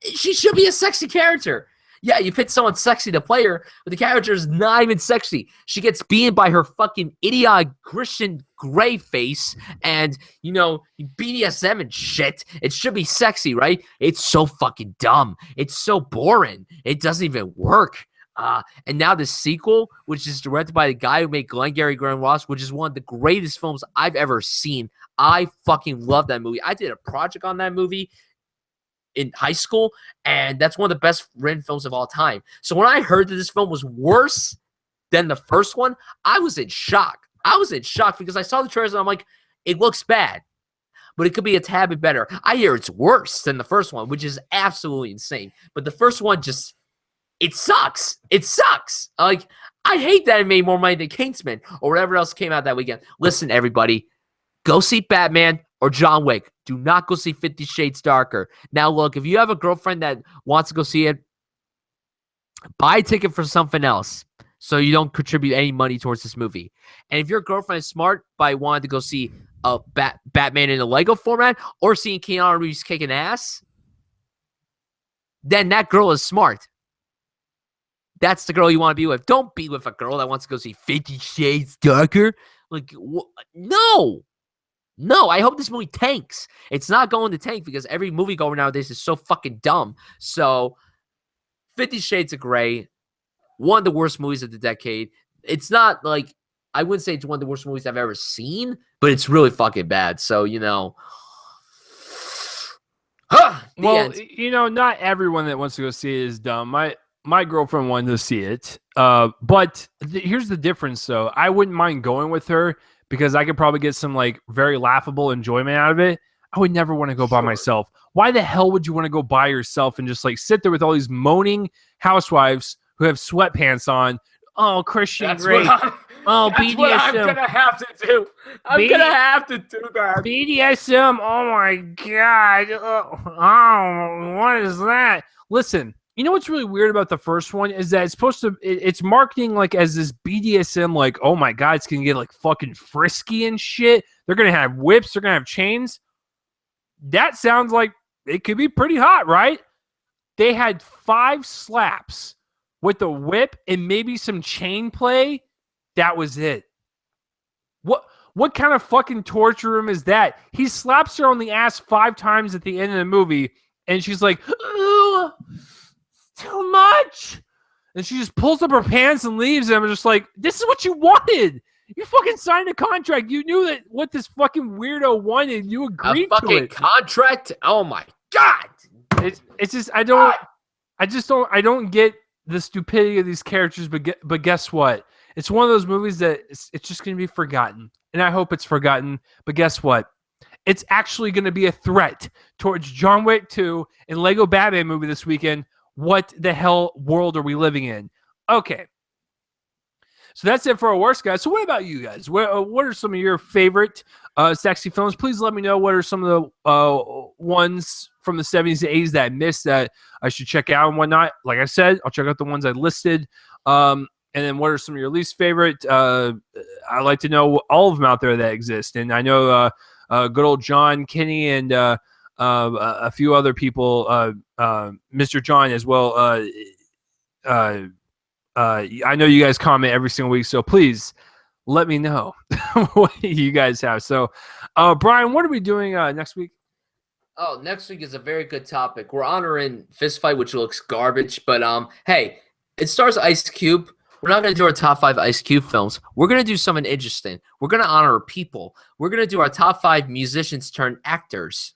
she should be a sexy character. Yeah, you pick someone sexy to play her, but the character is not even sexy. She gets beaten by her fucking idiotic Christian Grey face and, BDSM and shit. It should be sexy, right? It's so fucking dumb. It's so boring. It doesn't even work. And now the sequel, which is directed by the guy who made Glengarry Glen Ross, which is one of the greatest films I've ever seen. I fucking love that movie. I did a project on that movie in high school, and that's one of the best written films of all time. So when I heard that this film was worse than the first one, I was in shock. Because I saw the trailers and I'm like, it looks bad, but it could be a tad bit better. I hear it's worse than the first one, which is absolutely insane. But the first one it sucks. It sucks. Like, I hate that it made more money than Kingsman or whatever else came out that weekend. Listen, everybody, go see Batman or John Wick. Do not go see 50 Shades Darker. Now, look, if you have a girlfriend that wants to go see it, buy a ticket for something else so you don't contribute any money towards this movie. And if your girlfriend is smart by wanting to go see a Batman in a Lego format or seeing Keanu Reeves kicking ass, then that girl is smart. That's the girl you want to be with. Don't be with a girl that wants to go see 50 Shades Darker. Like, no. No, I hope this movie tanks. It's not going to tank because every moviegoer nowadays is so fucking dumb. So, 50 Shades of Grey, one of the worst movies of the decade. It's not like, I wouldn't say it's one of the worst movies I've ever seen, but it's really fucking bad. So, not everyone that wants to go see it is dumb. My girlfriend wanted to see it. But here's the difference, though. I wouldn't mind going with her because I could probably get some like very laughable enjoyment out of it. I would never want to go by myself. Why the hell would you want to go by yourself and just like sit there with all these moaning housewives who have sweatpants on? Oh, Christian Grey. Oh, that's BDSM. What I'm gonna have to do. I'm gonna have to do that. BDSM. Oh my god. Oh, what is that? Listen, you know what's really weird about the first one is that it's marketing like as this BDSM, like, oh my god, it's gonna get like fucking frisky and shit. They're gonna have whips. They're gonna have chains. That sounds like it could be pretty hot, right? They had 5 slaps with the whip and maybe some chain play. That was it. What kind of fucking torture room is that? He slaps her on the ass 5 times at the end of the movie, and she's like, "Ooh, too much." And she just pulls up her pants and leaves him. And just like, this is what you wanted. You fucking signed a contract. You knew that what this fucking weirdo wanted. You agreed to it. A fucking contract? Oh my god. It's just I don't get the stupidity of these characters. But guess what? It's one of those movies that it's just going to be forgotten. And I hope it's forgotten. But guess what? It's actually going to be a threat towards John Wick 2 and Lego Batman movie this weekend. What the hell world are we living in? Okay. So that's it for our worst, guys. So what about you guys? What are some of your favorite sexy films? Please let me know what are some of the ones from the 70s and 80s that I missed that I should check out and whatnot. Like I said, I'll check out the ones I listed. And then what are some of your least favorite? I'd like to know all of them out there that exist. And I know good old John, Kenny, and a few other people, Mr. John as well. I know you guys comment every single week, so please let me know what you guys have. So, Brian, what are we doing next week? Oh, next week is a very good topic. We're honoring Fist Fight, which looks garbage, but hey, it stars Ice Cube. We're not going to do our top 5 Ice Cube films. We're going to do something interesting. We're going to honor people. We're going to do our top 5 musicians turned actors.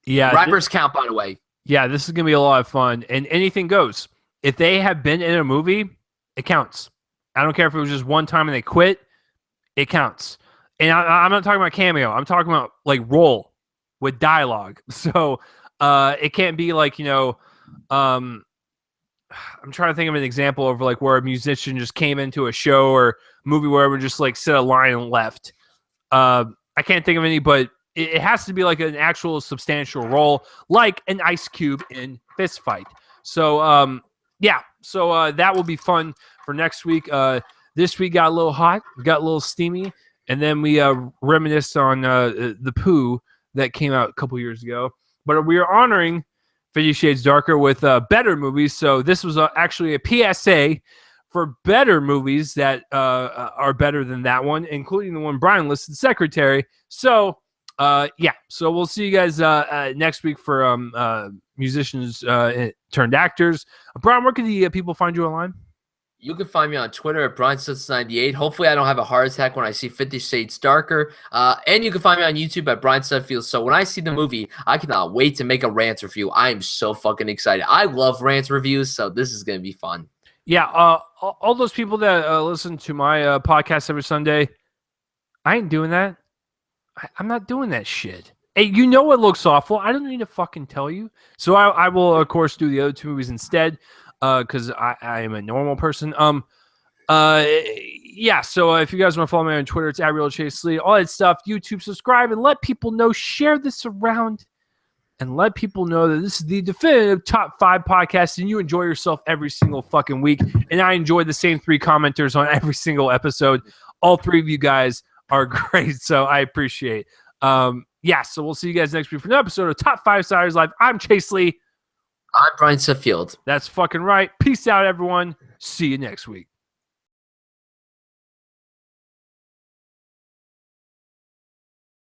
Yeah, rappers count, by the way. Yeah, this is going to be a lot of fun, and anything goes. If they have been in a movie, it counts. I don't care if it was just one time and they quit, it counts. And I'm not talking about cameo. I'm talking about like role with dialogue. So it can't be like, I'm trying to think of an example of like where a musician just came into a show or movie where everyone just like said a line and left. I can't think of any, but it has to be like an actual substantial role, like an Ice Cube in Fist Fight. So, yeah, so that will be fun for next week. This week got a little hot, got a little steamy, and then we reminisced on the Pooh that came out a couple years ago. But we are honoring 50 Shades Darker with better movies. So this was actually a PSA for better movies that are better than that one, including the one Brian listed, Secretary. So, yeah, so we'll see you guys next week for musicians turned actors. Brian, where can the people find you online? You can find me on Twitter at BrianStuds98. Hopefully I don't have a heart attack when I see 50 Shades Darker. And you can find me on YouTube at Brian Sudfield. So when I see the movie, I cannot wait to make a rant review. I am so fucking excited. I love rant reviews, so this is going to be fun. Yeah, all those people that listen to my podcast every Sunday, I ain't doing that. I'm not doing that shit. Hey, you know it looks awful. I don't need to fucking tell you. So I will, of course, do the other 2 movies instead because I am a normal person. Yeah, so if you guys want to follow me on Twitter, it's @RealChaseLee, all that stuff. YouTube, subscribe, and let people know. Share this around and let people know that this is the definitive top 5 podcast and you enjoy yourself every single fucking week. And I enjoy the same 3 commenters on every single episode. All 3 of you guys are great. So I appreciate. Yeah. So we'll see you guys next week for an episode of Top 5 Saturdays Live. I'm Chase Lee. I'm Brian Seffield. That's fucking right. Peace out, everyone. See you next week.